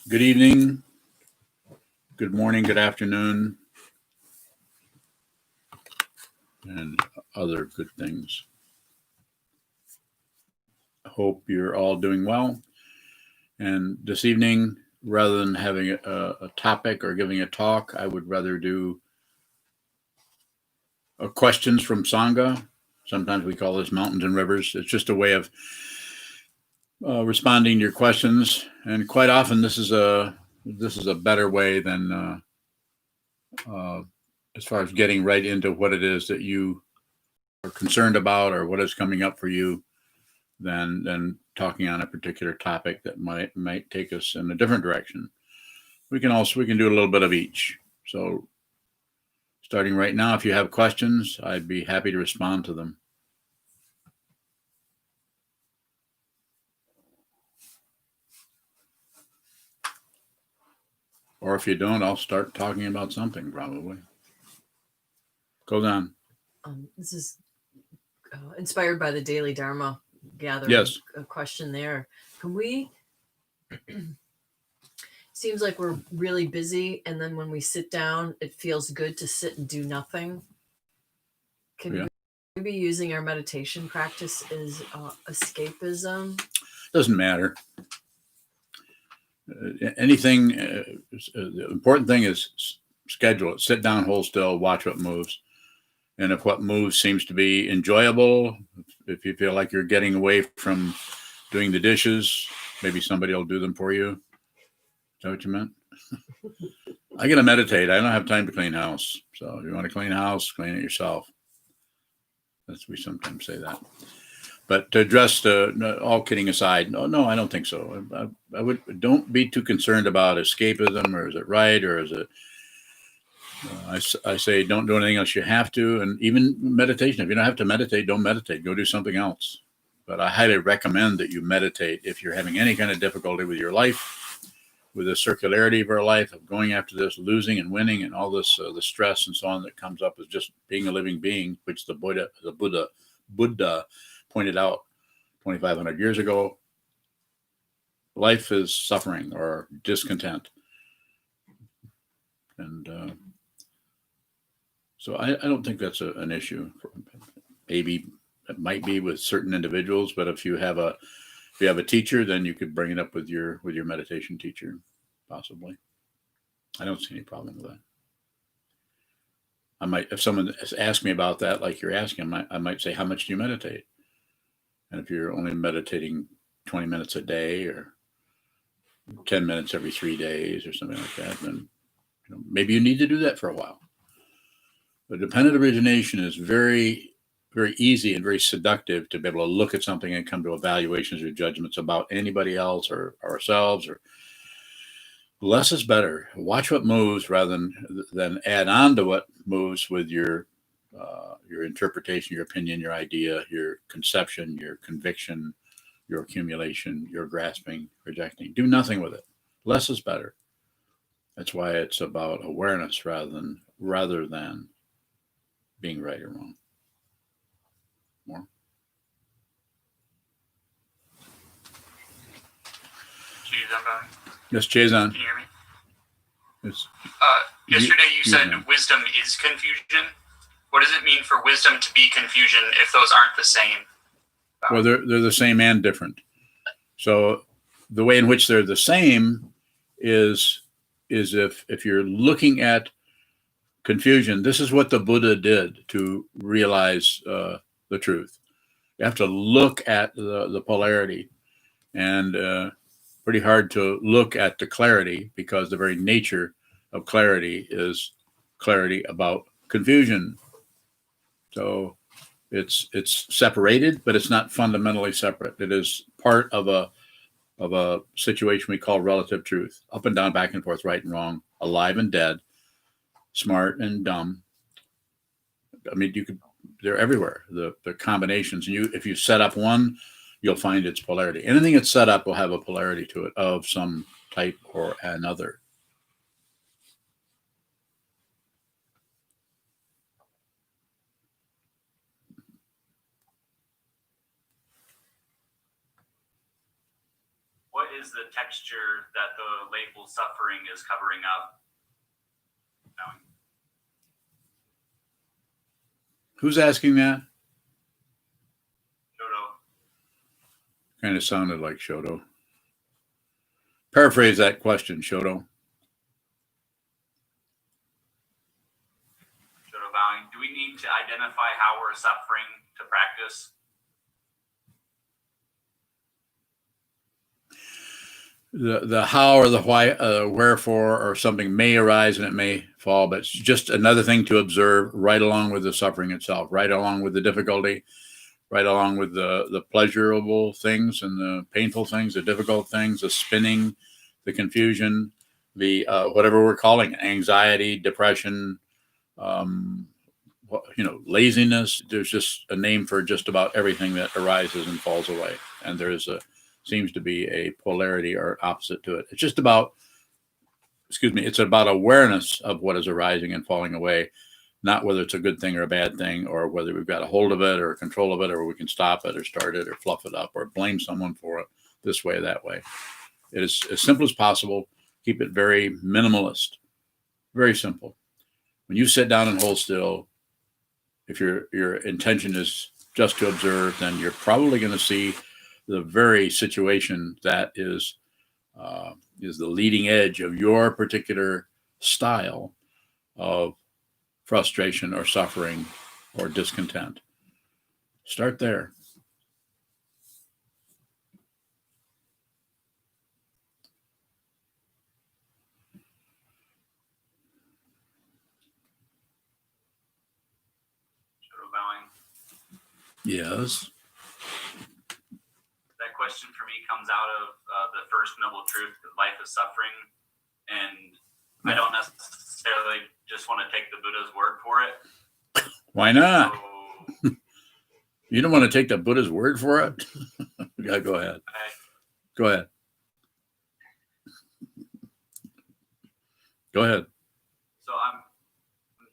Good evening, good morning, good afternoon, and other good things. I hope you're all doing well. And this evening, rather than having a topic or giving a talk, I would rather do questions from Sangha. Sometimes we call this mountains and rivers. It's just a way of responding to your questions, and quite often this is a better way than as far as getting right into what it is that you are concerned about or what is coming up for you than talking on a particular topic that might take us in a different direction. We can do a little bit of each. So starting right now, if you have questions, I'd be happy to respond to them. Or if you don't, I'll start talking about something probably. Go on. This is inspired by the Daily Dharma gathering. Yes. A question there. Can we... Seems like we're really busy, and then when we sit down, it feels good to sit and do nothing. Can we be using our meditation practice as escapism? Doesn't matter. Anything. The important thing is schedule it. Sit down, hold still, watch what moves. And if what moves seems to be enjoyable, if you feel like you're getting away from doing the dishes, maybe somebody will do them for you. Is that what you meant? I gotta meditate. I don't have time to clean house. So if you want to clean house, clean it yourself. We sometimes say that. But to address all kidding aside, no, I don't think so. Don't be too concerned about escapism, or is it right, or is it? I say don't do anything else you have to, and even meditation. If you don't have to meditate, don't meditate. Go do something else. But I highly recommend that you meditate if you're having any kind of difficulty with your life, with the circularity of our life, of going after this, losing and winning, and all this, the stress and so on that comes up as just being a living being, which the Buddha pointed out 2,500 years ago. Life is suffering or discontent, and so I don't think that's an issue. Maybe it might be with certain individuals, but if you have a teacher, then you could bring it up with your meditation teacher, possibly. I don't see any problem with that. I might, if someone asks me about that, like you're asking, I might say, how much do you meditate? And if you're only meditating 20 minutes a day or 10 minutes every 3 days or something like that, then maybe you need to do that for a while. But dependent origination is very, very easy and very seductive to be able to look at something and come to evaluations or judgments about anybody else or ourselves. Or less is better. Watch what moves rather than add on to what moves with your interpretation, your opinion, your idea, your conception, your conviction, your accumulation, your grasping, rejecting. Do nothing with it. Less is better. That's why it's about awareness rather than being right or wrong. More? Yes, Chazon. Can you hear me? Yes. Yesterday you said wisdom is confusion. What does it mean for wisdom to be confusion if those aren't the same? Well, they're the same and different. So the way in which they're the same is if you're looking at confusion, this is what the Buddha did to realize the truth. You have to look at the polarity, and pretty hard to look at the clarity, because the very nature of clarity is clarity about confusion. So it's separated, but it's not fundamentally separate. It is part of a situation we call relative truth. Up and down, back and forth, right and wrong, alive and dead, smart and dumb. I mean, they're everywhere. The combinations. And if you set up one, you'll find its polarity. Anything that's set up will have a polarity to it of some type or another. What is is the texture that the label suffering is covering up? Bowing. Who's asking that? Shoto. Kind of sounded like Shoto. Paraphrase that question, Shoto. Shoto bowing. Do we need to identify how we're suffering to practice? The how or the why, wherefore, or something may arise and it may fall, but it's just another thing to observe right along with the suffering itself, right along with the difficulty, right along with the pleasurable things and the painful things, the difficult things, the spinning, the confusion, the whatever we're calling it, anxiety, depression, laziness. There's just a name for just about everything that arises and falls away, and seems to be a polarity or opposite to it. It's just about, it's about awareness of what is arising and falling away, not whether it's a good thing or a bad thing, or whether we've got a hold of it or control of it, or we can stop it or start it or fluff it up or blame someone for it this way or that way. It is as simple as possible. Keep it very minimalist, very simple. When you sit down and hold still, if your intention is just to observe, then you're probably going to see the very situation that is the leading edge of your particular style of frustration or suffering or discontent. Start there. Shoto bowing. Yes. That question for me comes out of the first noble truth that life is suffering, and I don't necessarily just want to take the Buddha's word for it. Why not? So, You don't want to take the Buddha's word for it? Yeah, go ahead. Go ahead. Go ahead. So I'm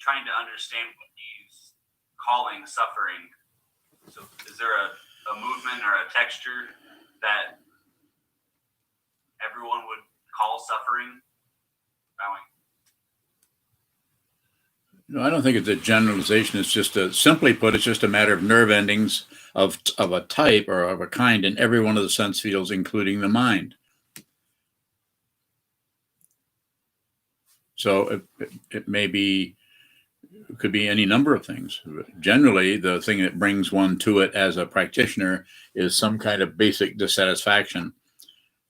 trying to understand what he's calling suffering. So is there a movement or a texture that everyone would call suffering? Bowing. No, I don't think it's a generalization. It's just simply put, it's just a matter of nerve endings of a type or of a kind in every one of the sense fields, including the mind. So it may be, it could be any number of things. Generally, the thing that brings one to it as a practitioner is some kind of basic dissatisfaction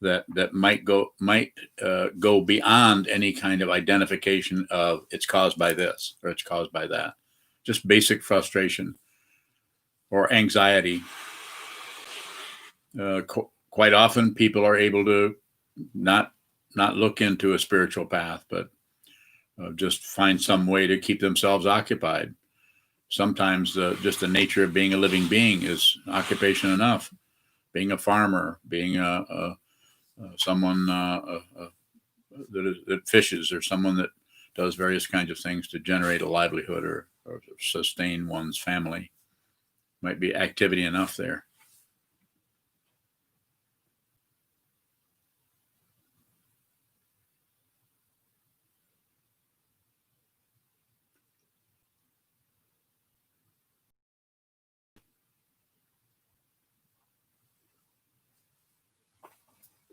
that might go beyond any kind of identification of it's caused by this or it's caused by that. Just basic frustration or anxiety. Quite often, people are able to not look into a spiritual path, but just find some way to keep themselves occupied. Sometimes just the nature of being a living being is occupation enough. Being a farmer, being someone that fishes, or someone that does various kinds of things to generate a livelihood or sustain one's family, might be activity enough there.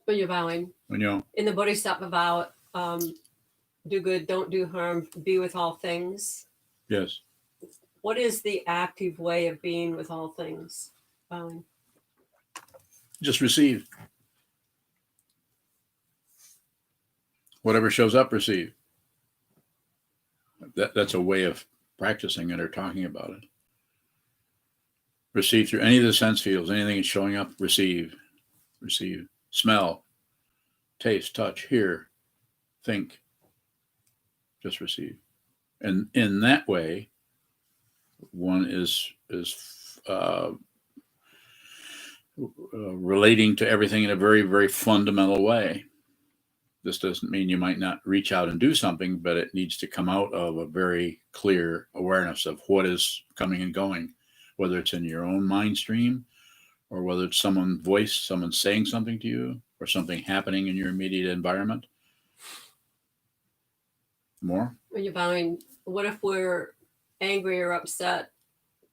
When you're vowing, in the Bodhisattva vow, do good, don't do harm, be with all things. Yes. What is the active way of being with all things? Vowing. Just receive. Whatever shows up, receive. That's a way of practicing it or talking about it. Receive through any of the sense fields, anything that's showing up, receive. Receive. Smell, taste, touch, hear, think. Just receive. And in that way, one is relating to everything in a very, very fundamental way. This doesn't mean you might not reach out and do something, but it needs to come out of a very clear awareness of what is coming and going, whether it's in your own mind stream, or whether it's someone's voice, someone saying something to you, or something happening in your immediate environment. More? When you're bowing, what if we're angry or upset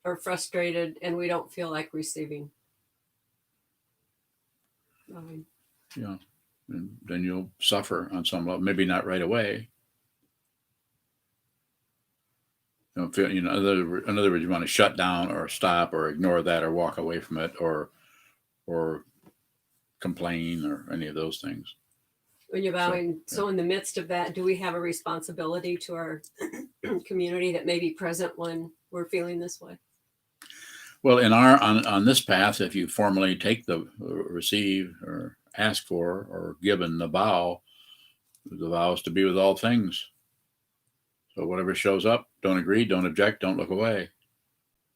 or frustrated and we don't feel like receiving? Bowing. Yeah. And then you'll suffer on some level, maybe not right away. Don't feel, in other words, you want to shut down or stop or ignore that or walk away from it or complain or any of those things. When you're bowing, so in the midst of that, do we have a responsibility to our community that may be present when we're feeling this way? Well, on this path, if you formally take the receive or ask for or given the vow is to be with all things. So whatever shows up, don't agree, don't object, don't look away.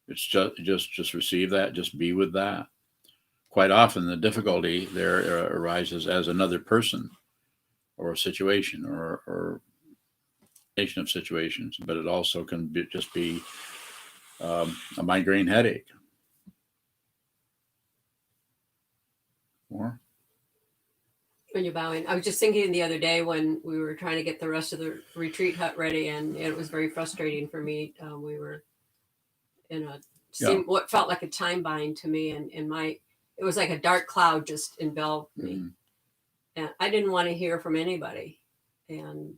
It's just receive that, just be with that. Quite often the difficulty there arises as another person or a situation or nation of situations, but it also can just be a migraine headache. More? When you're bowing, I was just thinking the other day when we were trying to get the rest of the retreat hut ready, and it was very frustrating for me. We were in what felt like a time bind to me, and it was like a dark cloud just enveloped me, and I didn't want to hear from anybody. And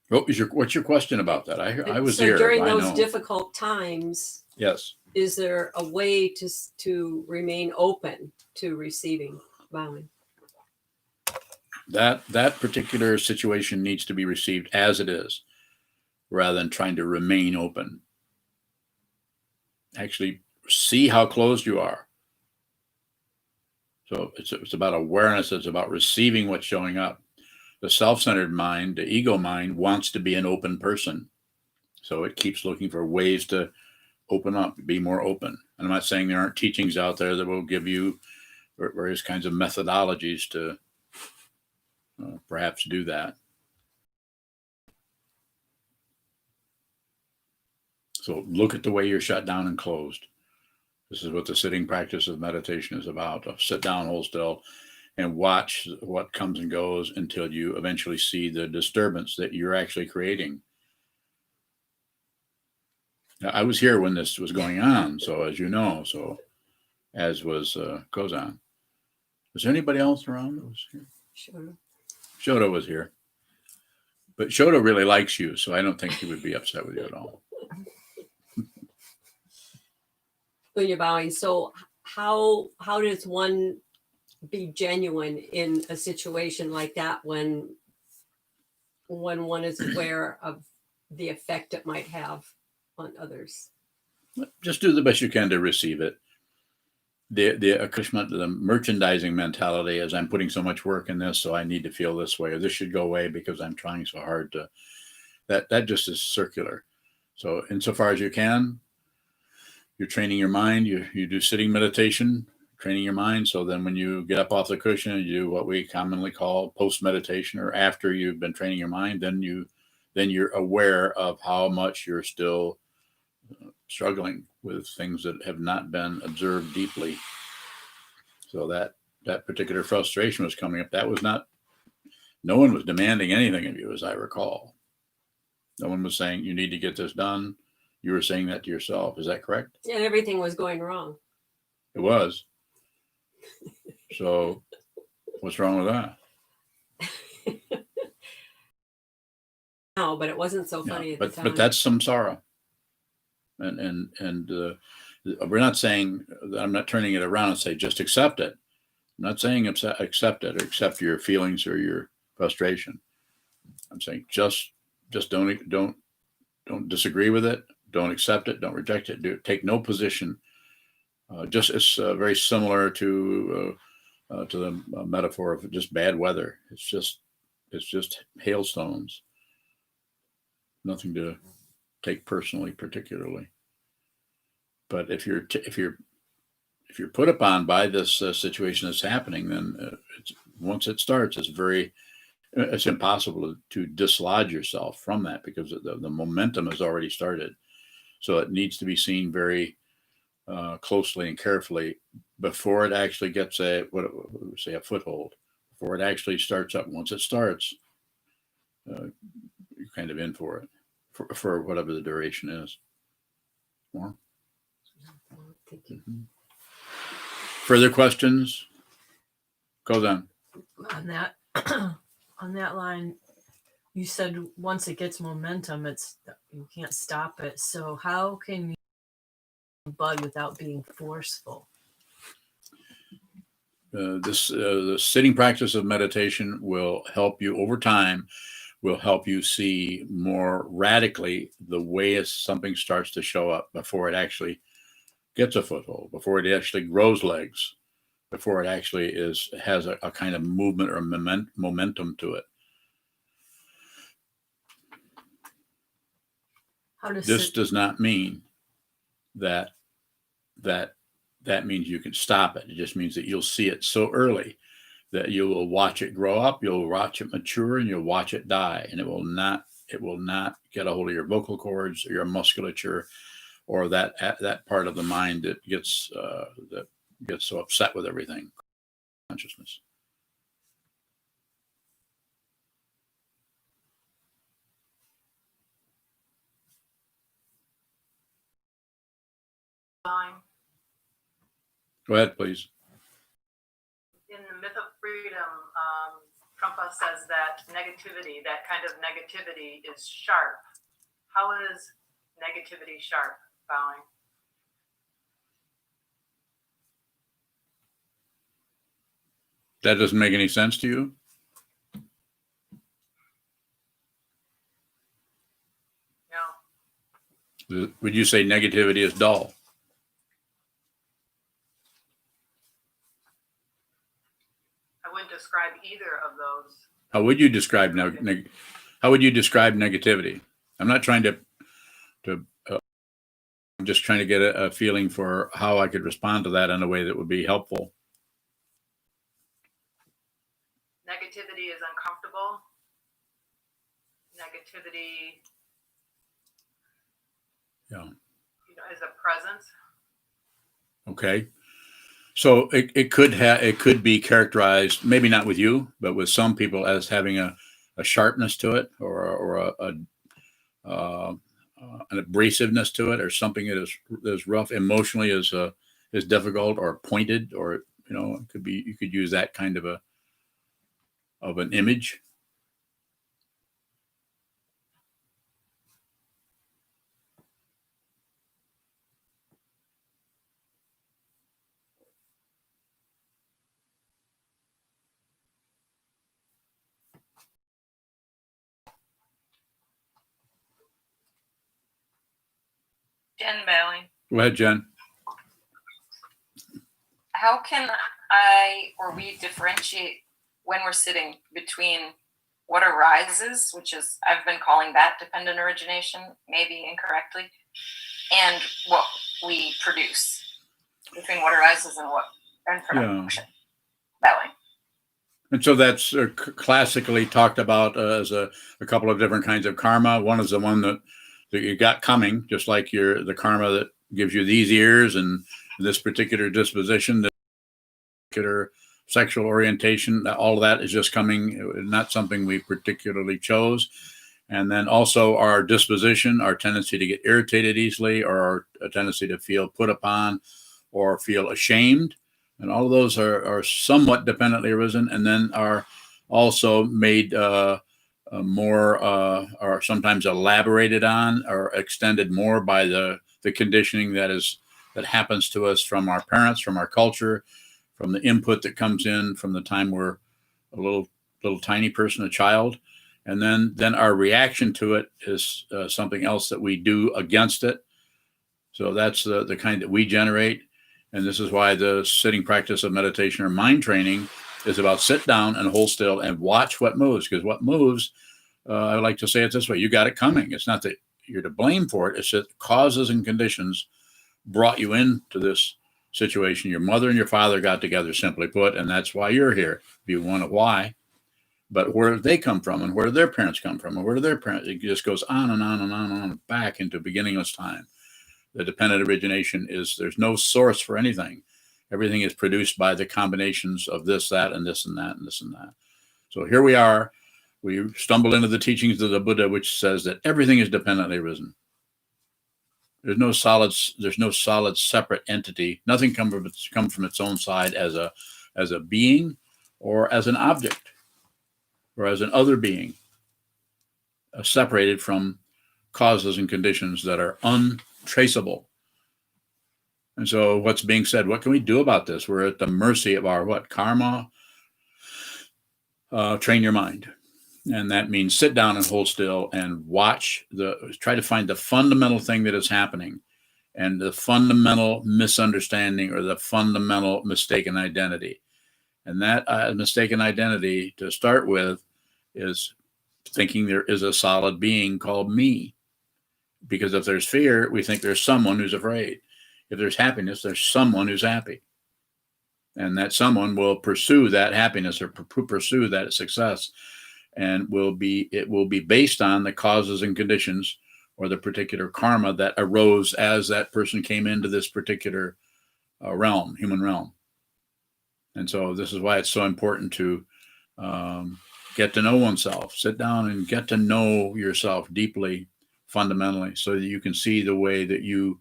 what's your question about that? I was so there during those difficult times. Yes. Is there a way to remain open to receiving bowing? That particular situation needs to be received as it is, rather than trying to remain open. Actually, see how closed you are. So it's about awareness. It's about receiving what's showing up. The self-centered mind, the ego mind, wants to be an open person. So it keeps looking for ways to open up, be more open. And I'm not saying there aren't teachings out there that will give you various kinds of methodologies to perhaps do that. So look at the way you're shut down and closed. This is what the sitting practice of meditation is about. Sit down, hold still, and watch what comes and goes until you eventually see the disturbance that you're actually creating. Now, I was here when this was going on, so as you know, as was Kozan. Was there anybody else around that was here? Shoto was here. But Shoto really likes you, so I don't think he would be upset with you at all. When you're bowing, so how does one be genuine in a situation like that when one is aware of the effect it might have on others? Just do the best you can to receive it. The accomplishment, the merchandising mentality is I'm putting so much work in this, so I need to feel this way, or this should go away because I'm trying so hard to. That just is circular. So insofar as you can, you're training your mind. You do sitting meditation, training your mind. So then when you get up off the cushion, you do what we commonly call post meditation, or after you've been training your mind, then you're aware of how much you're still struggling with things that have not been observed deeply. So that particular frustration was coming up. That was not, no one was demanding anything of you, as I recall. No one was saying you need to get this done. You were saying that to yourself. Is that correct? And everything was going wrong. It was. So what's wrong with that? No, but it wasn't so funny at the time. But that's samsara. And we're not saying, I'm not turning it around and say just accept it. I'm not saying accept it or accept your feelings or your frustration. I'm saying just don't disagree with it. Don't accept it. Don't reject it. Take no position. It's very similar to the metaphor of just bad weather. It's just hailstones. Nothing to take personally, particularly. But if you're put upon by this situation that's happening, then once it starts, it's impossible to dislodge yourself from that because the momentum has already started. So it needs to be seen very closely and carefully before it actually gets a foothold, before it actually starts up. Once it starts, you're kind of in for it for whatever the duration is. More. Thank you. Further questions? Go then. On that on that line, you said once it gets momentum, you can't stop it. So how can you bud without being forceful? The sitting practice of meditation will help you over time, will help you see more radically the way something starts to show up before it actually gets a foothold, before it actually grows legs, before it actually has a kind of movement or momentum to it. This does not mean that means you can stop it. It just means that you'll see it so early that you will watch it grow up, you'll watch it mature, and you'll watch it die. And it will not get a hold of your vocal cords or your musculature or that part of the mind that gets so upset with everything. Consciousness. Go ahead, please. In the Myth of Freedom, Trungpa says that negativity, that kind of negativity, is sharp. How is negativity sharp, Bowing? That doesn't make any sense to you? No. Would you say negativity is dull? I wouldn't describe either of those. How would you describe negativity? I'm not trying to I'm just trying to get a feeling for how I could respond to that in a way that would be helpful. Negativity is uncomfortable. Negativity, is a presence. Okay. So it could be characterized, maybe not with you, but with some people, as having a sharpness to it, or an abrasiveness to it, or something that is rough emotionally, is difficult or pointed, or it could be, you could use that kind of an image. Jen Bowling. Go ahead, Jen. How can we differentiate when we're sitting between what arises, which is, I've been calling that dependent origination, maybe incorrectly, and what we produce, between what arises and production? Bowing. And so that's classically talked about as a couple of different kinds of karma. One is the one that you got coming, just like the karma that gives you these ears and this particular disposition, this particular sexual orientation. All of that is just coming, not something we particularly chose. And then also our disposition, our tendency to get irritated easily, or our tendency to feel put upon or feel ashamed. And all of those are somewhat dependently arisen, and then are also made more or sometimes elaborated on or extended more by the conditioning that happens to us from our parents, from our culture, from the input that comes in from the time we're a little tiny person, a child. And then our reaction to it is something else that we do against it. So that's the kind that we generate. And this is why the sitting practice of meditation or mind training is about sit down and hold still and watch what moves. Because what moves, I like to say it this way: you got it coming. It's not that you're to blame for it. It's that causes and conditions brought you into this situation. Your mother and your father got together, simply put, and that's why you're here. If you want to why. But where did they come from, and where did their parents come from, and where did their parents? It just goes on and on and on and on back into beginningless time. The dependent origination is, there's no source for anything. Everything is produced by the combinations of this, that, and this, and that, and this, and that. So here we are. We stumbled into the teachings of the Buddha, which says that everything is dependently arisen. There's no solid separate entity. Nothing comes from its own side as a being or as an object or as an other being, separated from causes and conditions that are untraceable. And so what's being said, what can we do about this? We're at the mercy of our what? Karma. Train your mind. And that means sit down and hold still and try to find the fundamental thing that is happening and the fundamental misunderstanding or the fundamental mistaken identity. And that mistaken identity to start with is thinking there is a solid being called me. Because if there's fear, we think there's someone who's afraid. If there's happiness, there's someone who's happy. And that someone will pursue that happiness or pursue that success. And it will be based on the causes and conditions or the particular karma that arose as that person came into this particular human realm. And so this is why it's so important to get to know oneself, sit down and get to know yourself deeply, fundamentally, so that you can see the way that you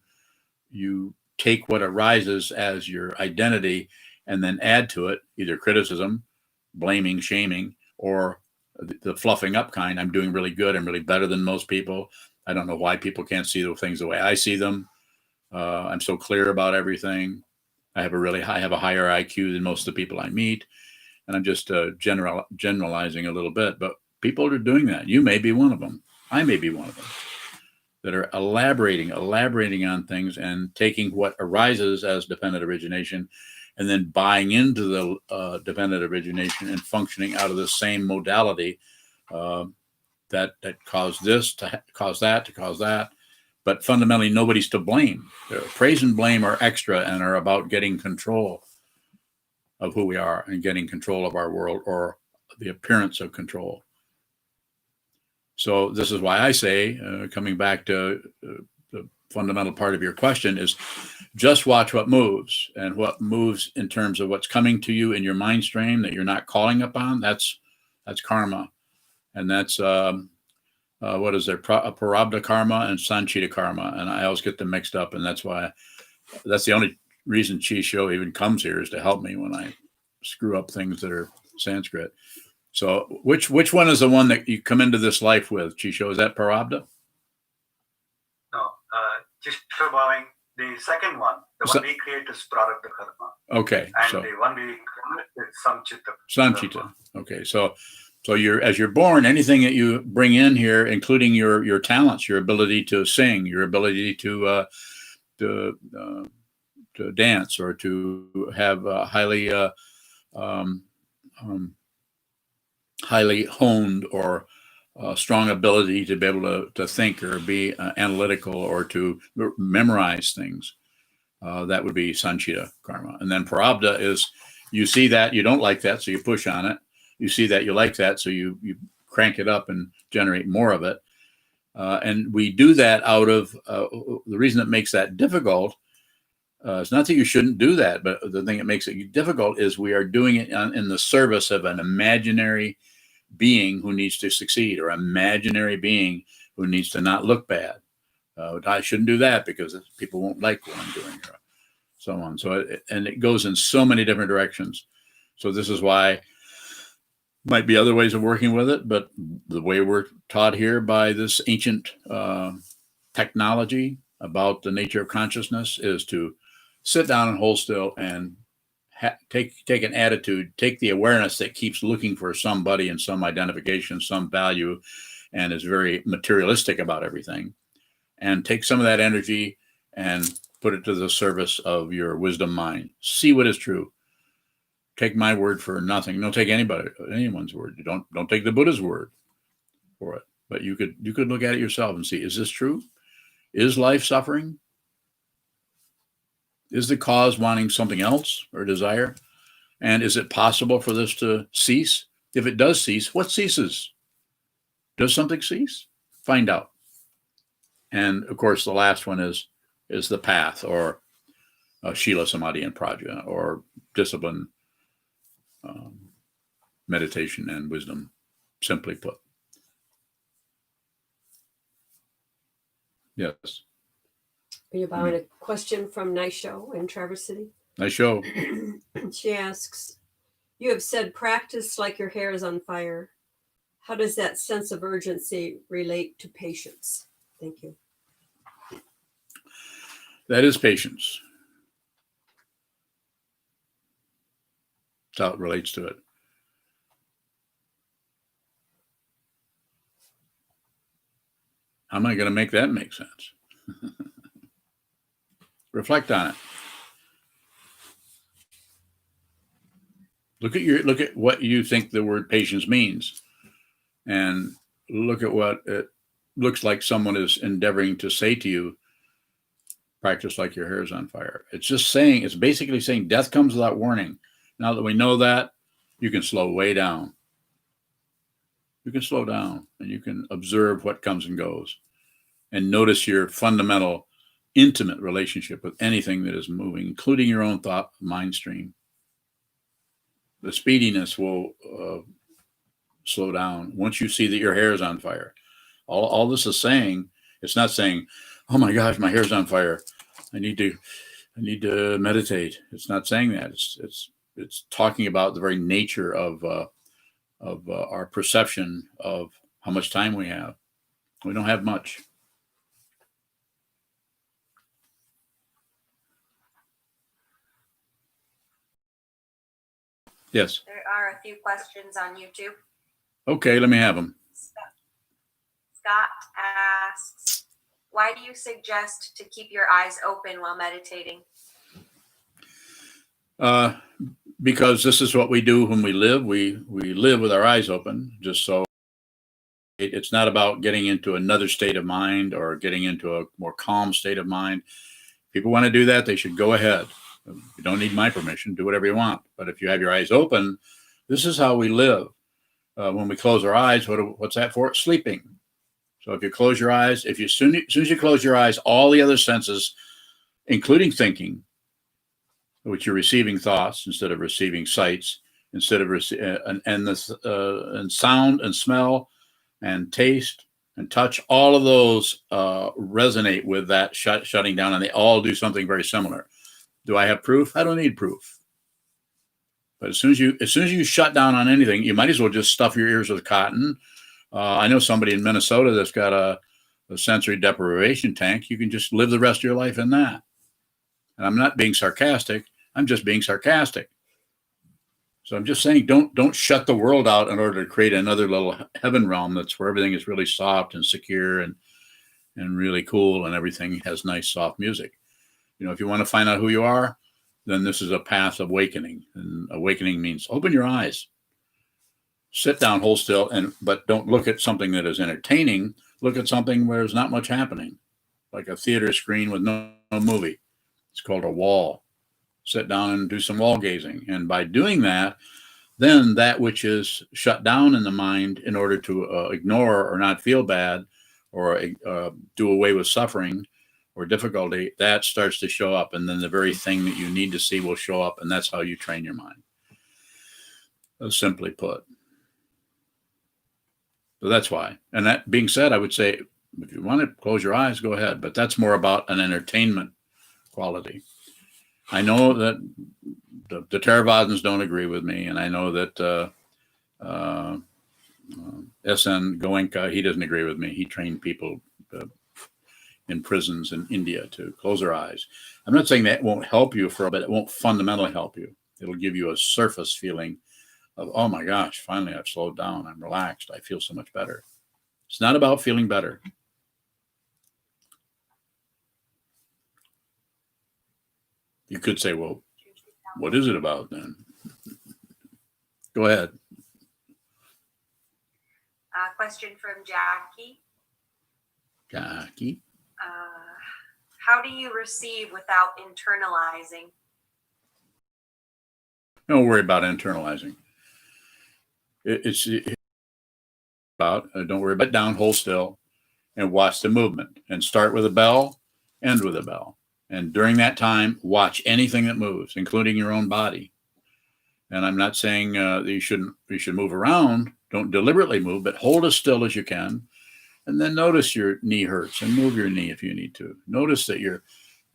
take what arises as your identity and then add to it either criticism, blaming, shaming, or the fluffing up kind. I'm doing really good. I'm really better than most people. I don't know why people can't see the things the way I see them. I'm so clear about everything. I have a higher IQ than most of the people I meet. And I'm just generalizing a little bit, but people are doing that. You may be one of them. I may be one of them that are elaborating on things and taking what arises as dependent origination and then buying into the dependent origination and functioning out of the same modality that caused this to cause that to cause that. But fundamentally, nobody's to blame. Praise and blame are extra and are about getting control of who we are and getting control of our world or the appearance of control. So this is why I say, coming back to the fundamental part of your question, is just watch what moves, and what moves in terms of what's coming to you in your mind stream that you're not calling upon. That's karma, and that's what is there? Prarabdha karma and Sanchita karma, and I always get them mixed up, and that's the only reason Chisho even comes here is to help me when I screw up things that are Sanskrit. So which one is the one that you come into this life with, Chisho? Is that Prarabdha? No, Chisho Bhaving, the second one, the one we create is Prarabdha karma. Okay. And the one we create is Sanchita. Sanchita. Okay. So as you're born, anything that you bring in here, including your talents, your ability to sing, your ability to dance, or to have highly honed or strong ability to be able to think or be analytical or to memorize things, that would be Sanchita karma. And then Prarabdha is, you see that, you don't like that, so you push on it. You see that you like that, so you crank it up and generate more of it. And we do that out of the reason that makes that difficult. It's not that you shouldn't do that, but the thing that makes it difficult is we are doing it in the service of an imaginary being who needs to succeed, or imaginary being who needs to not look bad. I shouldn't do that because people won't like what I'm doing, or so on. So it goes in so many different directions. So this is why might be other ways of working with it, but the way we're taught here by this ancient technology about the nature of consciousness is to sit down and hold still and take an attitude, take the awareness that keeps looking for somebody and some identification, some value, and is very materialistic about everything, and take some of that energy and put it to the service of your wisdom mind. See what is true. Take my word for nothing. Don't take anyone's word. You don't take the Buddha's word for it. But you could look at it yourself and see, is this true? Is life suffering? Is the cause wanting something else or desire? And is it possible for this to cease? If it does cease, what ceases? Does something cease? Find out. And of course, the last one is the path, or Shila, Samadhi, and Praja, or discipline, meditation, and wisdom, simply put. Yes. You bowing? A question from Nice Show in Traverse City. Nice show. She asks, you have said practice like your hair is on fire. How does that sense of urgency relate to patience? Thank you. That is patience. That's how it relates to it. How am I going to make that make sense? Reflect on it. Look at what you think the word patience means, and look at what it looks like someone is endeavoring to say to you. Practice like your hair is on fire. It's basically saying death comes without warning. Now that we know that, you can slow way down. You can slow down and you can observe what comes and goes and notice your fundamental, intimate relationship with anything that is moving, including your own thought mind stream. The speediness will slow down once you see that your hair is on fire. All this is saying, it's not saying, oh my gosh, my hair's on fire. I need to meditate. It's not saying that. It's talking about the very nature of our perception of how much time we have. We don't have much. Yes. There are a few questions on YouTube. Okay, let me have them. Scott asks, why do you suggest to keep your eyes open while meditating? Because this is what we do when we live. We live with our eyes open, just so it's not about getting into another state of mind or getting into a more calm state of mind. If people want to do that, they should go ahead. You don't need my permission. Do whatever you want. But if you have your eyes open, this is how we live. When we close our eyes, what's that for? Sleeping. So if you close your eyes, as soon as you close your eyes, all the other senses, including thinking, which you're receiving thoughts instead of receiving sights, instead of and sound and smell and taste and touch, all of those resonate with that shutting down, and they all do something very similar. Do I have proof? I don't need proof. But as soon as you shut down on anything, you might as well just stuff your ears with cotton. I know somebody in Minnesota that's got a sensory deprivation tank. You can just live the rest of your life in that. And I'm not being sarcastic. I'm just being sarcastic. So I'm just saying, don't shut the world out in order to create another little heaven realm that's where everything is really soft and secure and really cool and everything has nice soft music. You know, if you want to find out who you are, then this is a path of awakening. And awakening means open your eyes, sit down, hold still, but don't look at something that is entertaining. Look at something where there's not much happening, like a theater screen with no movie. It's called a wall. Sit down and do some wall gazing. And by doing that, then that which is shut down in the mind in order to ignore or not feel bad or do away with suffering or difficulty, that starts to show up. And then the very thing that you need to see will show up. And that's how you train your mind. Simply put. So that's why. And that being said, I would say, if you want to close your eyes, go ahead. But that's more about an entertainment quality. I know that the Theravadins don't agree with me. And I know that S.N. Goenka, he doesn't agree with me. He trained people in prisons in India to close their eyes. I'm not saying that won't help you but it won't fundamentally help you. It'll give you a surface feeling of, oh my gosh, finally I've slowed down. I'm relaxed. I feel so much better. It's not about feeling better. You could say, well, what is it about then? Go ahead. Question from Jackie. Jackie. How do you receive without internalizing? Don't worry about internalizing. It's about, don't worry about down, hold still, and watch the movement. And start with a bell, end with a bell. And during that time, watch anything that moves, including your own body. And I'm not saying that you should move around. Don't deliberately move, but hold as still as you can. And then notice your knee hurts and move your knee if you need to. Notice that your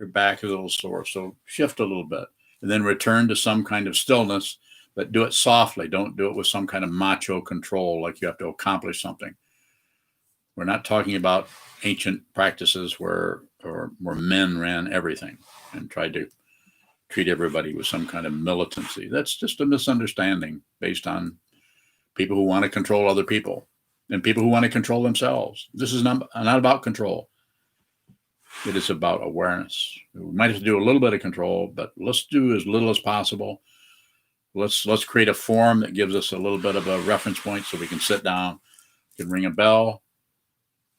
back is a little sore. So shift a little bit and then return to some kind of stillness, but do it softly. Don't do it with some kind of macho control, like you have to accomplish something. We're not talking about ancient practices where men ran everything and tried to treat everybody with some kind of militancy. That's just a misunderstanding based on people who want to control other people and people who want to control themselves. This is not about control. It is about awareness. We might have to do a little bit of control, but let's do as little as possible. Let's create a form that gives us a little bit of a reference point so we can sit down, can ring a bell,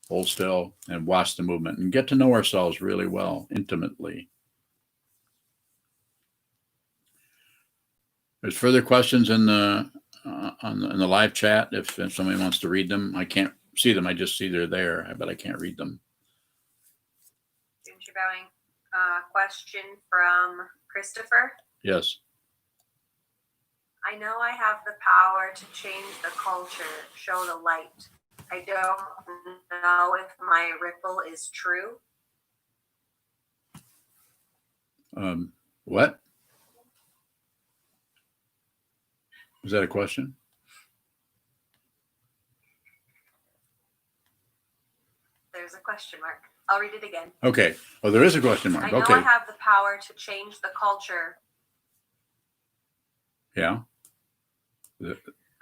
hold still, and watch the movement and get to know ourselves really well, intimately. There's further questions in the live chat. If somebody wants to read them, I can't see them. I just see they're there, but I can't read them. Since you're bowing, question from Christopher. Yes. I know I have the power to change the culture, show the light. I don't know if my ripple is true. What? Was that a question? There's a question mark. I'll read it again. Okay. Oh, there is a question mark. I know Okay. I have the power to change the culture. Yeah.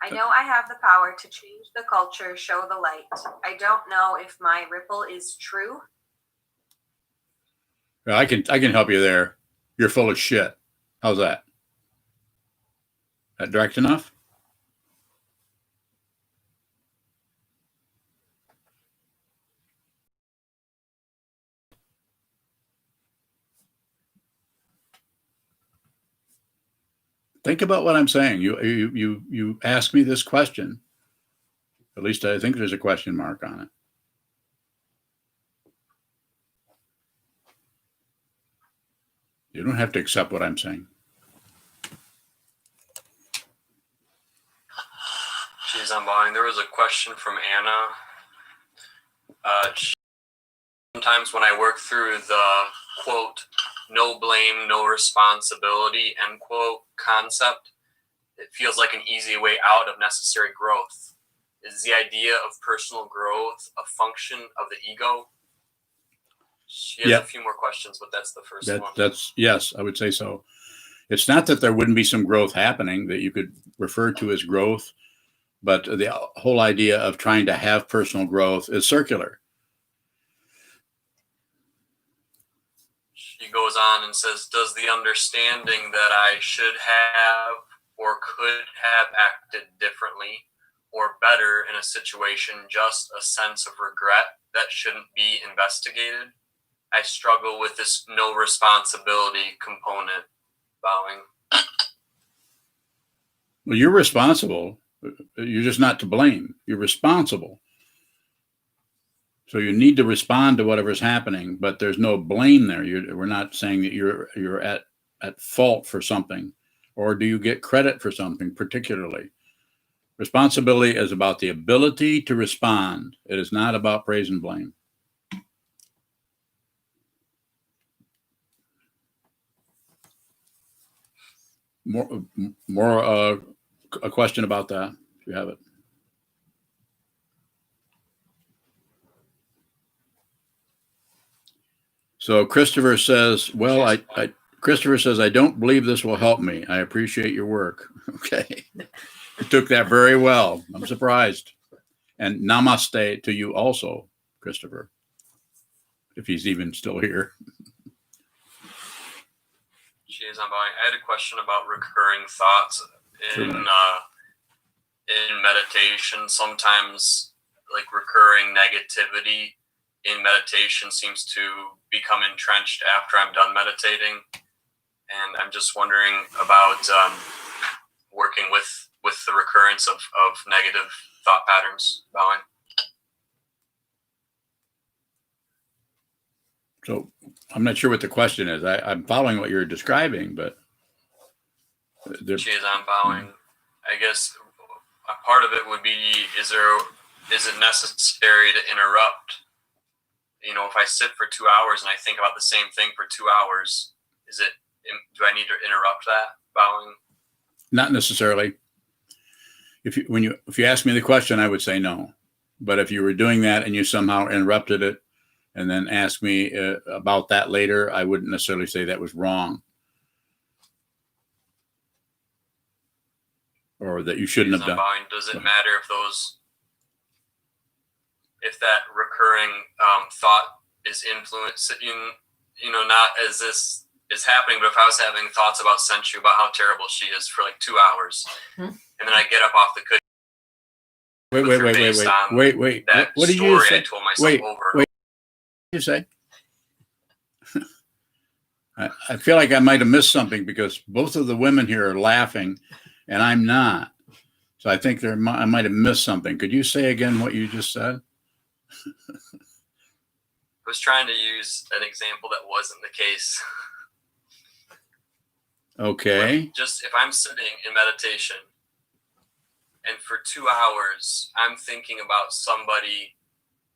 I know I have the power to change the culture, show the light. I don't know if my ripple is true. Well, I can help you there. You're full of shit. How's that? That direct enough? Think about what I'm saying. You asked me this question. At least I think there's a question mark on it. You don't have to accept what I'm saying. Geez, I'm buying. There was a question from Anna. Sometimes when I work through the quote, no blame, no responsibility, end quote concept, it feels like an easy way out of necessary growth. Is the idea of personal growth a function of the ego? She has a few more questions, but that's the first one. That's yes, I would say so. It's not that there wouldn't be some growth happening that you could refer to as growth, but the whole idea of trying to have personal growth is circular. She goes on and says, does the understanding that I should have or could have acted differently or better in a situation just a sense of regret that shouldn't be investigated? I struggle with this no responsibility component. Bowing. Well, you're responsible. You're just not to blame. You're responsible. So you need to respond to whatever's happening, but there's no blame there. We're not saying that you're at fault for something, or do you get credit for something particularly. Responsibility is about the ability to respond. It is not about praise and blame. More a question about that, if you have it. So Christopher says, well, Christopher says, I don't believe this will help me. I appreciate your work. Okay. You took that very well. I'm surprised. And namaste to you also, Christopher, if he's even still here. Jeez, I had a question about recurring thoughts in meditation. Sometimes, like, recurring negativity in meditation seems to become entrenched after I'm done meditating, and I'm just wondering about working with the recurrence of negative thought patterns. Bowing. So I'm not sure what the question is. I'm following what you're describing, but She is on bowing. I guess a part of it would be, is it necessary to interrupt? You know, if I sit for 2 hours and I think about the same thing for 2 hours, do I need to interrupt that bowing? not necessarily. If you ask me the question, I would say no. But if you were doing that and you somehow interrupted it and then asked me about that later, I wouldn't necessarily say that was wrong or that you shouldn't have done. Bowing. Does it matter if that recurring thought is influencing, not as this is happening, but if I was having thoughts about Senchu, about how terrible she is for like 2 hours, and then I get up off the cushion. Wait. That What did story you say? I told myself over. What did you say? I feel like I might have missed something because both of the women here are laughing and I'm not. So I think I might have missed something. Could you say again what you just said? I was trying to use an example that wasn't the case. Okay. Just if I'm sitting in meditation and for 2 hours, I'm thinking about somebody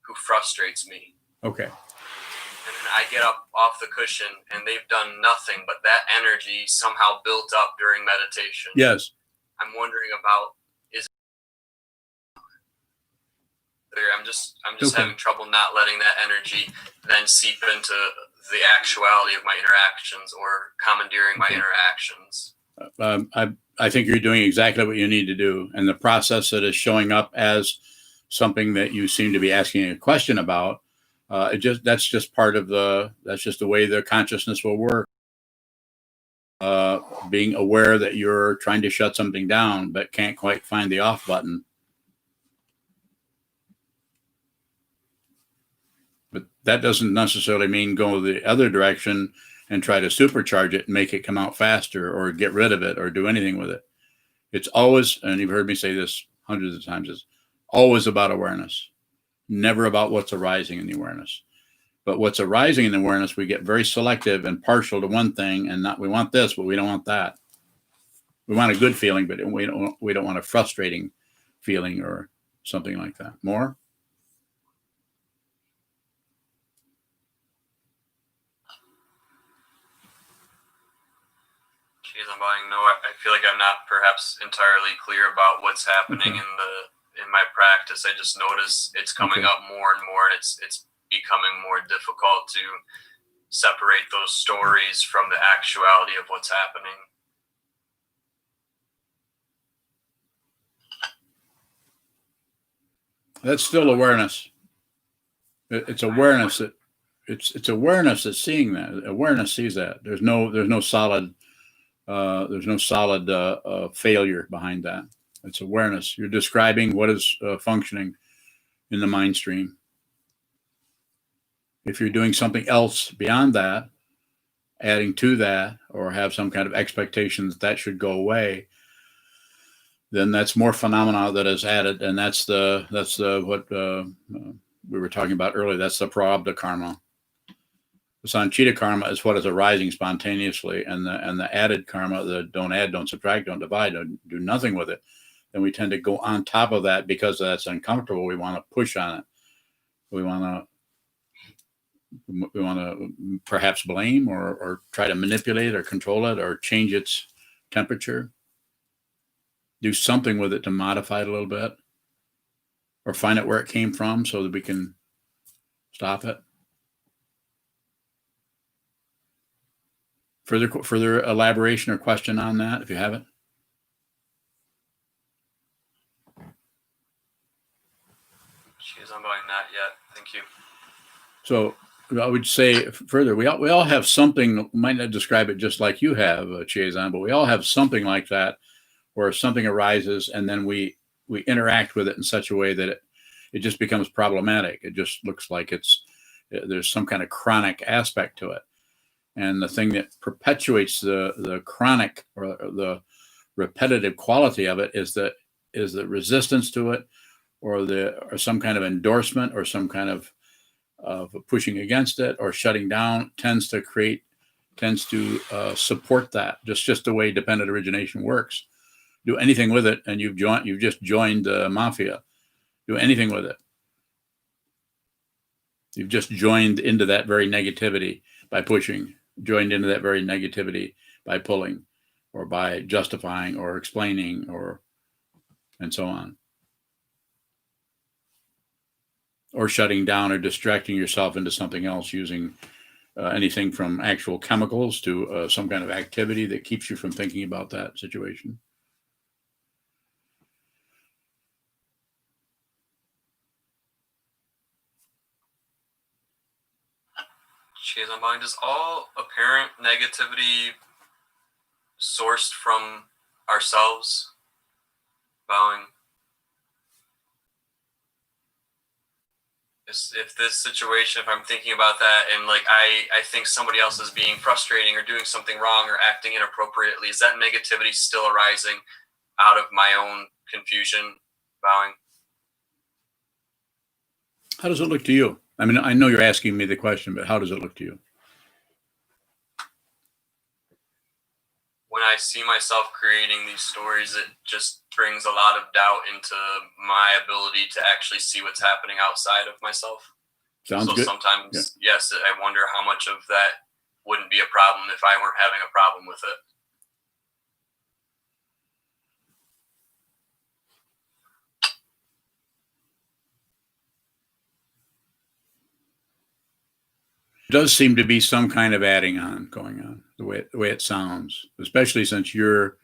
who frustrates me. Okay. And then I get up off the cushion and they've done nothing, but that energy somehow built up during meditation. Yes. I'm wondering about, I'm just Okay. having trouble not letting that energy then seep into the actuality of my interactions or commandeering my interactions. I think you're doing exactly what you need to do. And the process that is showing up as something that you seem to be asking a question about, that's just the way the consciousness will work. Being aware that you're trying to shut something down, but can't quite find the off button. But that doesn't necessarily mean go the other direction and try to supercharge it and make it come out faster or get rid of it or do anything with it. It's always, and you've heard me say this hundreds of times, it's always about awareness, never about what's arising in the awareness. But what's arising in the awareness, we get very selective and partial to one thing and we want this, but we don't want that. We want a good feeling, but we don't want a frustrating feeling or something like that. More? I feel like I'm not perhaps entirely clear about what's happening in my practice. I just notice it's coming up more and more, and it's becoming more difficult to separate those stories from the actuality of what's happening. That's still awareness. It's awareness that it's awareness that's seeing that. Awareness sees that. There's no solid failure behind that. It's awareness. You're describing what is functioning in the mind stream. If you're doing something else beyond that, adding to that, or have some kind of expectation that should go away, then that's more phenomena that is added, and that's what we were talking about earlier. That's the prarabdha karma. The sanchita karma is what is arising spontaneously, and the added karma, the don't add, don't subtract, don't divide, don't do nothing with it. Then we tend to go on top of that because that's uncomfortable. We want to push on it. We want to perhaps blame or try to manipulate or control it or change its temperature. Do something with it to modify it a little bit, or find out where it came from so that we can stop it. Further elaboration or question on that, if you have it. She's unbowing not yet. Thank you. So I would say further, we all have something. Might not describe it just like you have, Chiazan, but we all have something like that, where something arises and then we interact with it in such a way that it just becomes problematic. It just looks like there's some kind of chronic aspect to it. And the thing that perpetuates the chronic or the repetitive quality of it is the resistance to it, or some kind of endorsement, or some kind of of pushing against it or shutting down tends to support that. Just the way dependent origination works. Do anything with it, and you've just joined the mafia. Do anything with it. You've just joined into that very negativity by pushing, joined into that very negativity by pulling, or by justifying or explaining, and so on. Or shutting down or distracting yourself into something else using anything from actual chemicals to some kind of activity that keeps you from thinking about that situation. Jeez, I'm buying. Does all apparent negativity sourced from ourselves? Bowing. If this situation, if I'm thinking about that and like I think somebody else is being frustrating or doing something wrong or acting inappropriately, is that negativity still arising out of my own confusion? Bowing. How does it look to you? I mean, I know you're asking me the question, but how does it look to you? When I see myself creating these stories, it just brings a lot of doubt into my ability to actually see what's happening outside of myself. Sounds so good. Sometimes, yes, I wonder how much of that wouldn't be a problem if I weren't having a problem with it. Does seem to be some kind of adding on going on, the way it sounds, especially since you're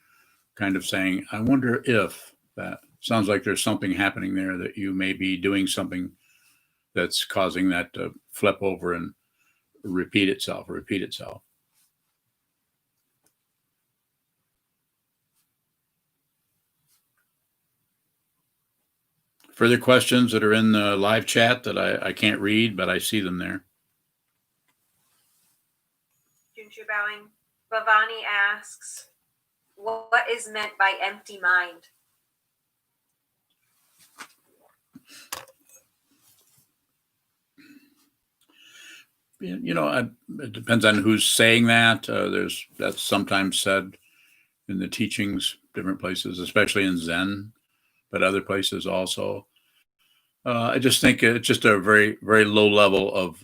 kind of saying, I wonder if that sounds like there's something happening there, that you may be doing something that's causing that to flip over and repeat itself. Further questions that are in the live chat that I can't read, but I see them there. Junchu bowing. Bhavani asks, what is meant by empty mind? You know, it depends on who's saying that. That's sometimes said in the teachings, different places, especially in Zen, but other places also. I just think it's just a very, very low level of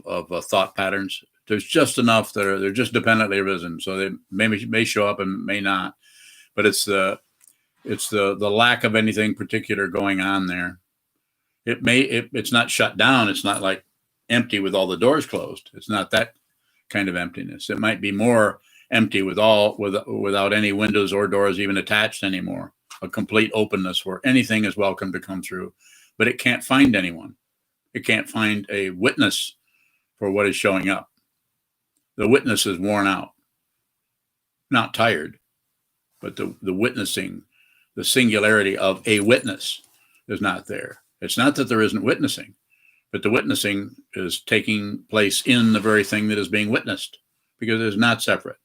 thought patterns. There's just enough that they're just dependently arisen, so they may show up and may not. But it's the lack of anything particular going on there. It's not shut down. It's not like empty with all the doors closed. It's not that kind of emptiness. It might be more empty without any windows or doors even attached anymore. A complete openness where anything is welcome to come through, but it can't find anyone. It can't find a witness for what is showing up. The witness is worn out, not tired, but the witnessing, the singularity of a witness is not there. It's not that there isn't witnessing, but the witnessing is taking place in the very thing that is being witnessed, because it is not separate.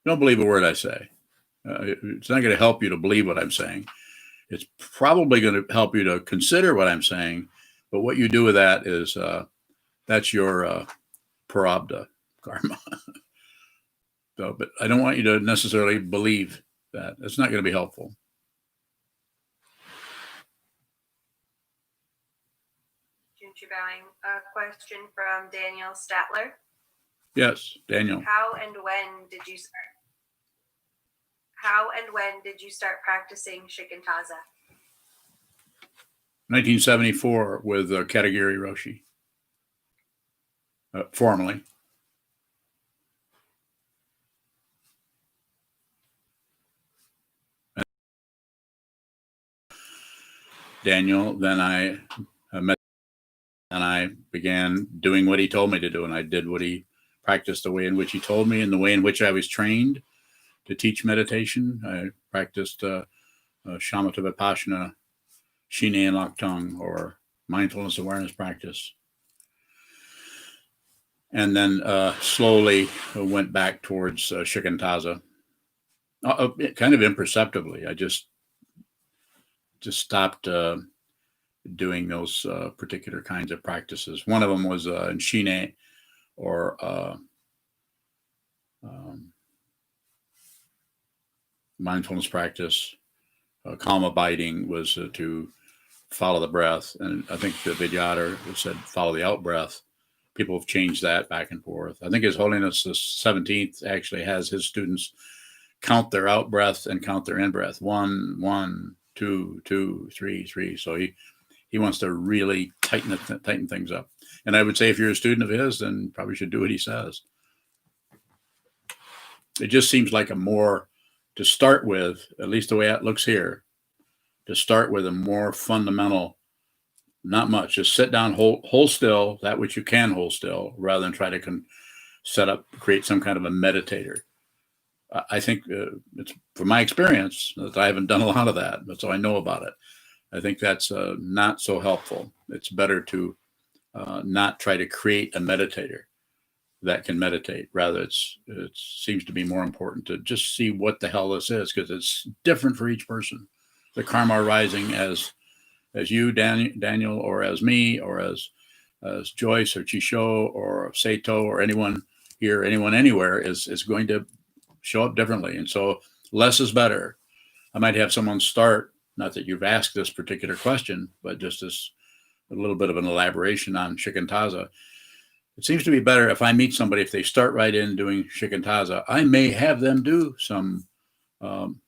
Don't believe a word I say. It's not going to help you to believe what I'm saying. It's probably going to help you to consider what I'm saying, but what you do with that is that's your prarabdha karma. So, but I don't want you to necessarily believe that. It's not going to be helpful. Junchu bowing. A question from Daniel Statler. Yes, Daniel. How and when did you start practicing shikantaza? 1974 with Katagiri Roshi. Formally. Daniel, then I met and I began doing what he told me to do, and I did what he practiced, the way in which he told me and the way in which I was trained to teach meditation. I practiced shamatha vipassana, shine and laktang, or mindfulness awareness practice. And then slowly went back towards shikantaza, kind of imperceptibly. I just stopped doing those particular kinds of practices. One of them was in Shine, or mindfulness practice. Calm abiding was to follow the breath. And I think the Vidyadhara said follow the out breath. People have changed that back and forth. I think His Holiness the 17th actually has his students count their out breath and count their in breath. 1, 1, 2, 2, 3, 3. So he wants to really tighten things up. And I would say if you're a student of his, then probably should do what he says. It just seems like a more, to start with, at least the way it looks here, to start with a more fundamental, not much, just sit down, hold still, that which you can hold still, rather than try to create some kind of a meditator. I think it's from my experience that I haven't done a lot of that, but so I know about it. I think that's not so helpful. It's better to not try to create a meditator that can meditate. Rather, it seems to be more important to just see what the hell this is, because it's different for each person. The karma arising as you, Daniel, or as me, or as Joyce or Chisho or Sato or anyone here, anyone anywhere is going to show up differently. And so less is better. I might have someone start, not that you've asked this particular question, but just as a little bit of an elaboration on Shikantaza. It seems to be better if I meet somebody, if they start right in doing Shikantaza, I may have them do some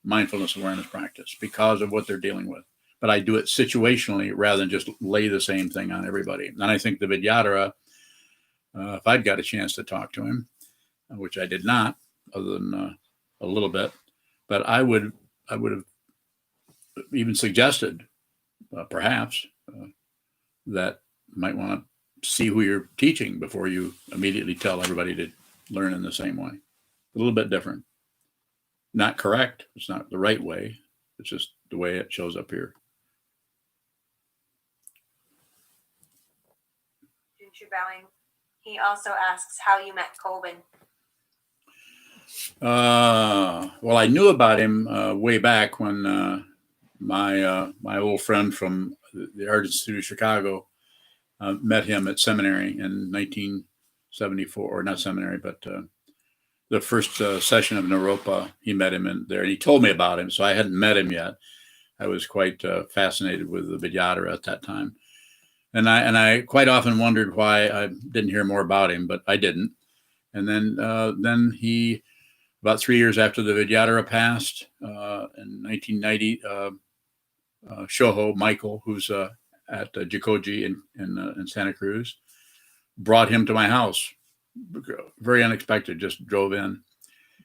mindfulness awareness practice because of what they're dealing with. But I do it situationally rather than just lay the same thing on everybody. And I think the Vidyadhara, if I'd got a chance to talk to him, which I did not, other than a little bit, but I would have even suggested, perhaps, that you might want to see who you're teaching before you immediately tell everybody to learn in the same way. A little bit different. Not correct. It's not the right way. It's just the way it shows up here. Bowing. He also asks how you met Colbin. Well, I knew about him way back when my old friend from the Art Institute of Chicago met him at seminary in 1974, or not seminary, but the first session of Naropa. He met him in there, and he told me about him. So I hadn't met him yet. I was quite fascinated with the Vidyadhara at that time. And I quite often wondered why I didn't hear more about him, but I didn't. And then he, about 3 years after the Vidyadhara passed, in 1990, Shoho Michael, who's at SokukoJi in Santa Cruz, brought him to my house. Very unexpected, just drove in.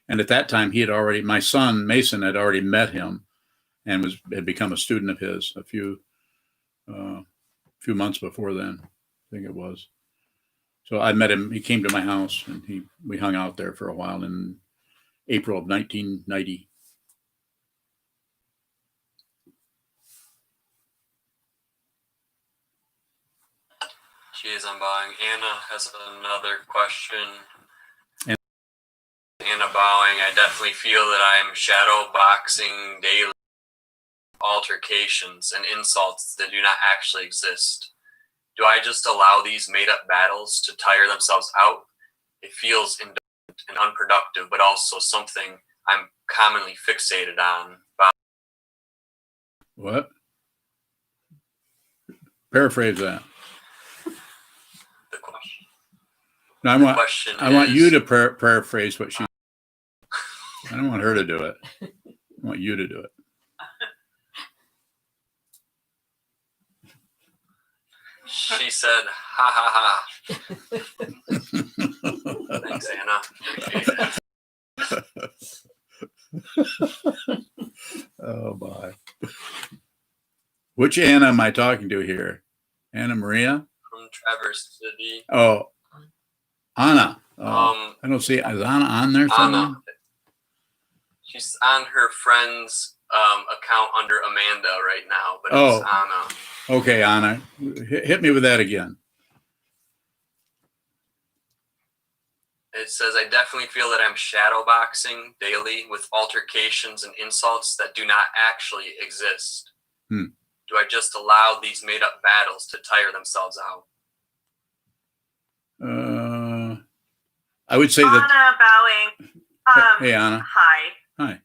And at that time, my son Mason had already met him and had become a student of his a few months before then, I think it was. So I met him. He came to my house, and we hung out there for a while in April of 1990. Geez, I'm bowing. Anna has another question. Anna bowing. I definitely feel that I'm shadow boxing daily altercations and insults that do not actually exist. Do I just allow these made-up battles to tire themselves out? It feels indulgent and unproductive, but also something I'm commonly fixated on. What? Paraphrase that. The question. No, I want you to paraphrase what she. I don't want her to do it. I want you to do it. She said, "Ha ha ha." Thanks, Anna. Appreciate it. Oh my! Which Anna am I talking to here? Anna Maria? From Traverse City. Oh, Anna. I don't see. Is Anna on there somewhere? Anna. She's on her friend's account under Amanda right now, but it's Anna. Okay, Anna. Hit me with that again. It says, I definitely feel that I'm shadowboxing daily with altercations and insults that do not actually exist. Do I just allow these made up battles to tire themselves out? I would say that. Anna bowing. Hey, Anna. Hi. Hi.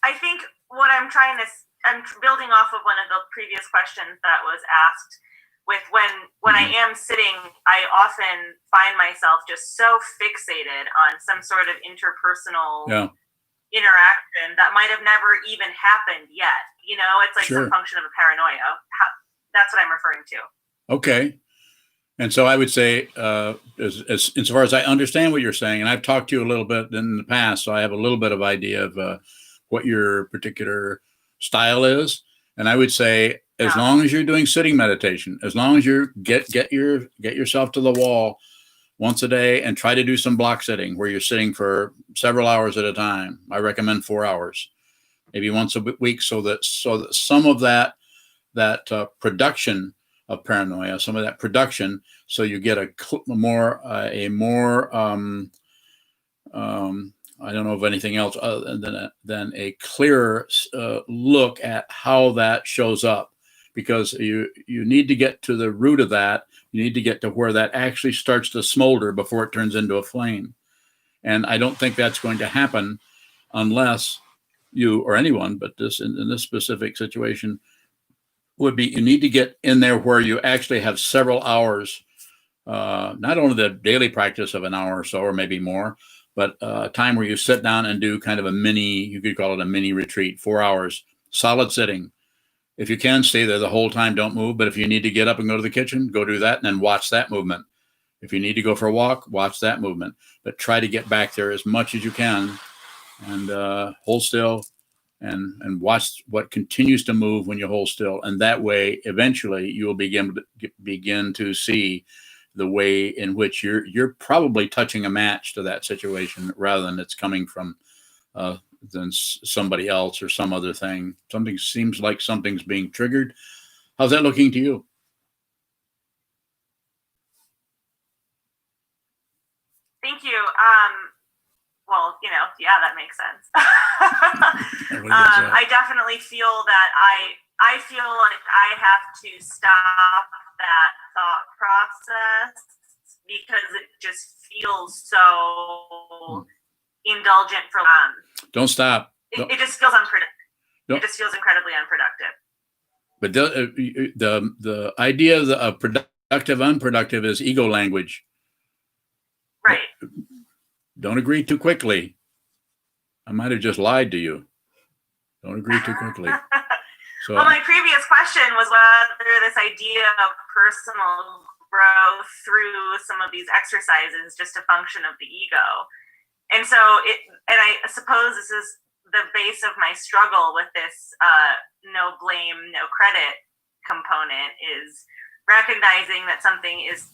I think what I'm building off of one of the previous questions that was asked. With when I am sitting, I often find myself just so fixated on some sort of interpersonal interaction that might have never even happened yet. You know, it's like some function of a paranoia. That's what I'm referring to. Okay. And so I would say, as far as I understand what you're saying, and I've talked to you a little bit in the past, so I have a little bit of idea of what your particular style is. And I would say, as long as you're doing sitting meditation, as long as you get yourself to the wall once a day and try to do some block sitting where you're sitting for several hours at a time. I recommend 4 hours, maybe once a week, so that some of that production of paranoia, some of that production, so you get a more I don't know of anything else other than a clearer look at how that shows up. Because you need to get to the root of that. You need to get to where that actually starts to smolder before it turns into a flame. And I don't think that's going to happen unless you or anyone, but in this specific situation, would be you need to get in there where you actually have several hours, not only the daily practice of an hour or so, or maybe more, but time where you sit down and do kind of a mini, you could call it a mini retreat, 4 hours, solid sitting. If you can, stay there the whole time, don't move. But if you need to get up and go to the kitchen, go do that and then watch that movement. If you need to go for a walk, watch that movement. But try to get back there as much as you can and hold still and watch what continues to move when you hold still. And that way, eventually, you will begin to see the way in which you're probably touching a match to that situation rather than it's coming from than somebody else or some other thing. Something seems like something's being triggered. How's that looking to you? Thank you. Well, that makes sense. I definitely feel that I feel like I have to stop that thought process because it just feels so indulgent for Don't stop. It just feels unproductive. It just feels incredibly unproductive. But the idea of productive, unproductive is ego language. Right. Don't agree too quickly. I might have just lied to you. Don't agree too quickly. So, well, my previous question was whether this idea of personal growth through some of these exercises just a function of the ego. And so I suppose this is the base of my struggle with this no blame, no credit component is recognizing that something is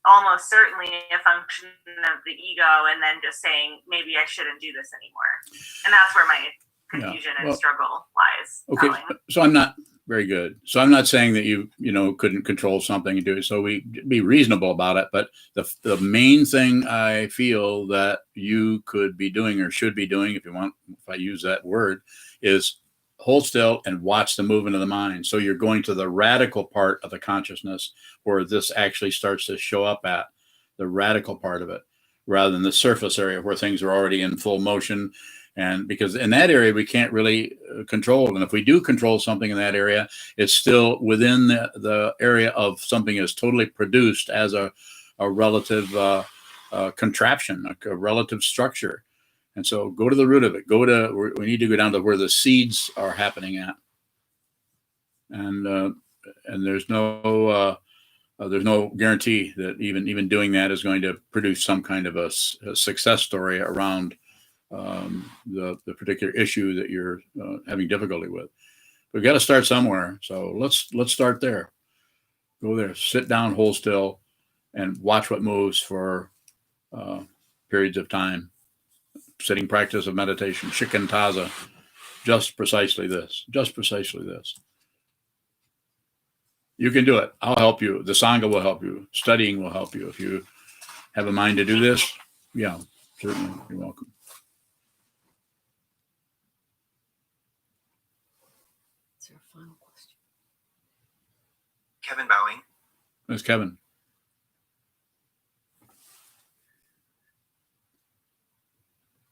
almost certainly a function of the ego and then just saying, maybe I shouldn't do this anymore. And that's where my confusion and struggle lies. Okay, so I'm not very good. So I'm not saying that you couldn't control something and do it. So we be reasonable about it. But the main thing I feel that you could be doing or should be doing, if I use that word, is hold still and watch the movement of the mind. So you're going to the radical part of the consciousness where this actually starts to show up at the radical part of it, rather than the surface area where things are already in full motion. And because in that area, we can't really control. And if we do control something in that area, it's still within the area of something is totally produced as a relative contraption, a relative structure. And so go to the root of it. We need to go down to where the seeds are happening at. And there's no guarantee that even doing that is going to produce some kind of a success story around the particular issue that you're having difficulty with. We've got to start somewhere. So let's start there. Go there, sit down, hold still, and watch what moves for periods of time. Sitting practice of meditation, shikantaza, just precisely this. You can do it. I'll help you. The Sangha will help you. Studying will help you. If you have a mind to do this, yeah, certainly. You're welcome. That's our final question. Kevin Bowing. That's Kevin.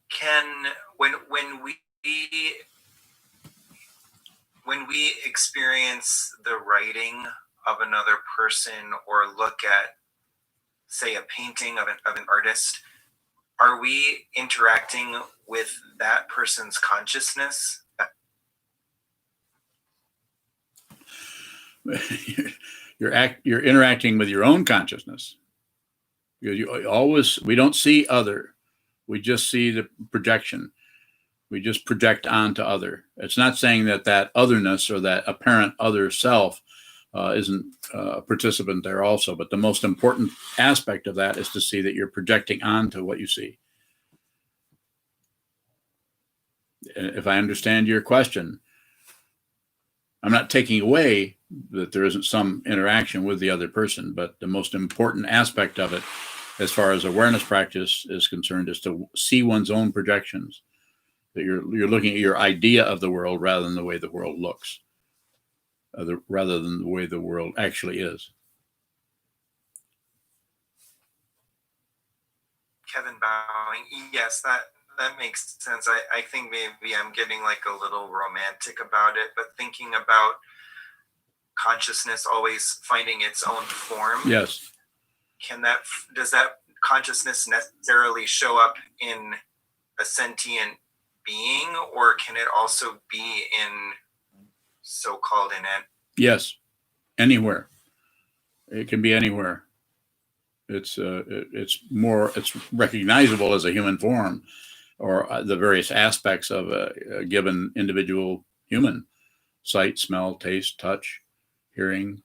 Can when we experience the writing of another person or look at, say, a painting of an artist, are we interacting with that person's consciousness? You're interacting with your own consciousness. We don't see other. We just see the projection. We just project onto other. It's not saying that otherness or that apparent other self isn't a participant there also, but the most important aspect of that is to see that you're projecting onto what you see. If I understand your question, I'm not taking away that there isn't some interaction with the other person, but the most important aspect of it, as far as awareness practice is concerned, is to see one's own projections. That you're looking at your idea of the world rather than the way the world looks, rather than the way the world actually is. Kevin Bowing, yes, that makes sense. I think maybe I'm getting like a little romantic about it, but thinking about consciousness always finding its own form. Yes. Does that consciousness necessarily show up in a sentient being, or can it also be in so-called inanimate? Yes, anywhere. It can be anywhere. It's recognizable as a human form, or the various aspects of a given individual human: sight, smell, taste, touch, hearing,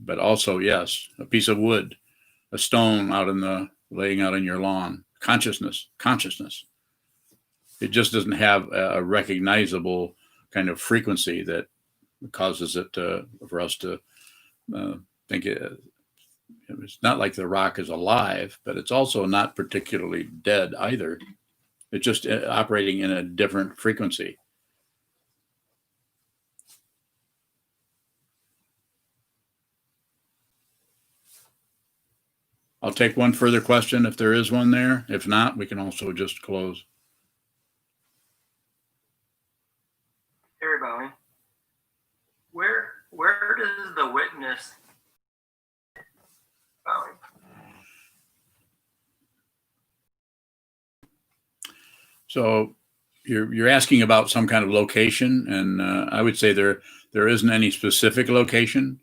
but also, yes, a piece of wood, a stone laying out in your lawn. Consciousness. It just doesn't have a recognizable kind of frequency that causes it for us to think it's not like the rock is alive, but it's also not particularly dead either. It's just operating in a different frequency. I'll take one further question if there is one there. If not, we can also just close. Harry Bowie, where does the witness Bowie? So you're asking about some kind of location, and I would say there isn't any specific location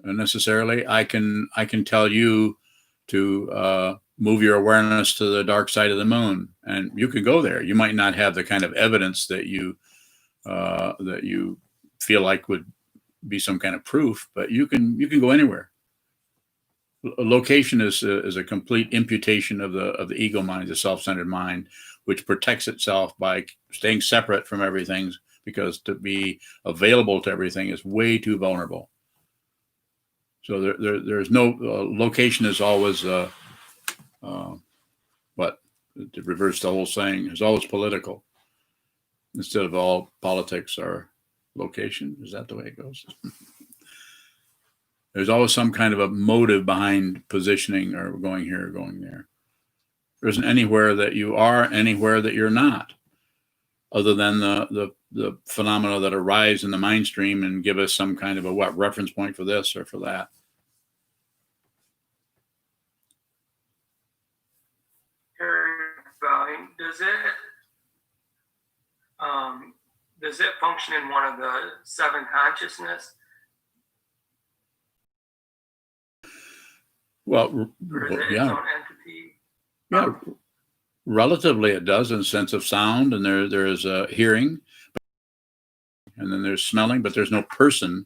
necessarily. I can tell you to move your awareness to the dark side of the moon, and you could go there. You might not have the kind of evidence that you feel like would be some kind of proof, but you can go anywhere. A location is a complete imputation of the ego mind, the self-centered mind, which protects itself by staying separate from everything, because to be available to everything is way too vulnerable. So there's no location is always what, to reverse the whole saying, is always political instead of all politics are location. Is that the way it goes? There's always some kind of a motive behind positioning or going here or going there. There isn't anywhere that you are, anywhere that you're not, other than the phenomena that arise in the mind stream and give us some kind of a reference point for this or for that. Does it function in one of the seven consciousness? Well, Or is it its yeah. own entity? Yeah, relatively it does, in the sense of sound, and there is a hearing, and then there's smelling, but there's no person.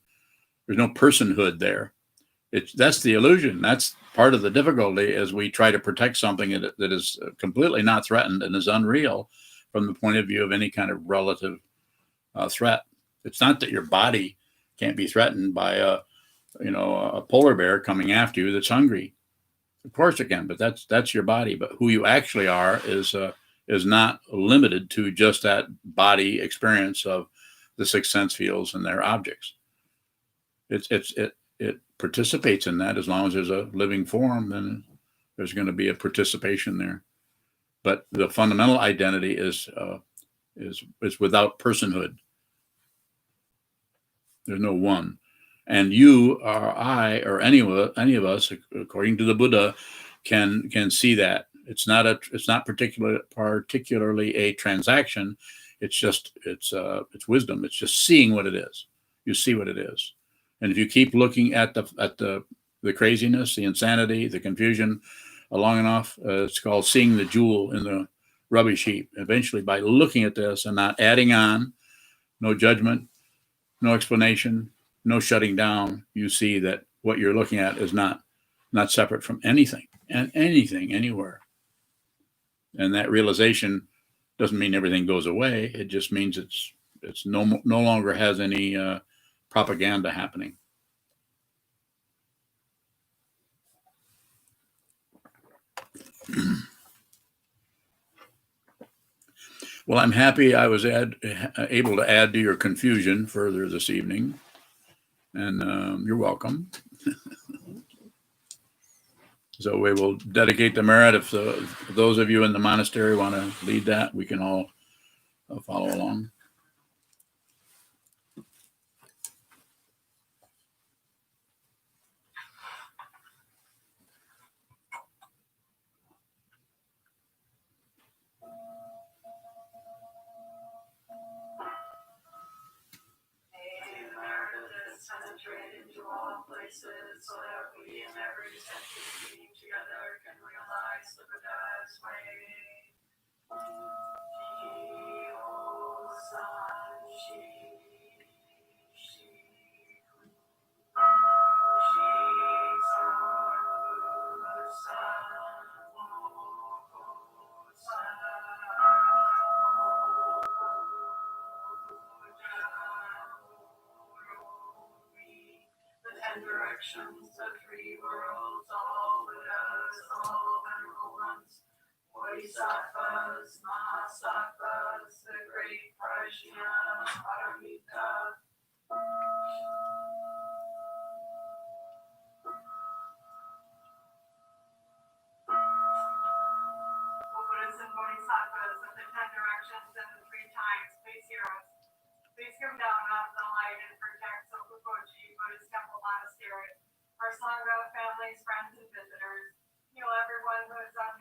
There's no personhood there. That's the illusion. That's part of the difficulty, as we try to protect something that is completely not threatened and is unreal from the point of view of any kind of relative threat. It's not that your body can't be threatened by a polar bear coming after you that's hungry. Of course it can, but that's your body. But who you actually are is not limited to just that body experience of the sixth sense feels and their objects. It participates in that. As long as there's a living form, then there's going to be a participation there. But the fundamental identity is without personhood. There's no one. And you or I or any of us, according to the Buddha, can see that. It's not particularly a transaction. It's wisdom. It's just seeing what it is. You see what it is. And if you keep looking at the craziness, the insanity, the confusion long enough, it's called seeing the jewel in the rubbish heap. Eventually, by looking at this and not adding on, no judgment, no explanation, no shutting down, you see that what you're looking at is not separate from anything and anything anywhere. And that realization doesn't mean everything goes away. It just means it's no longer has any propaganda happening. Well, I'm happy I was able to add to your confusion further this evening, and you're welcome. So we will dedicate the merit. If those of you in the monastery want to lead that, we can all follow along. Penetrate into all places so that we in every sentient being together can realize the Buddha's way. Directions, the three worlds, all Buddhas, all venerable ones, Bodhisattvas, Mahasattvas, the great Prajna, Paramita. Buddhas and Bodhisattvas of the 10 directions and the 3 times, please hear us. Please come down out of the light and protect SokukoJi, Buddhist Temple Monastery, our Sangha, families, friends, and visitors. Heal everyone who is on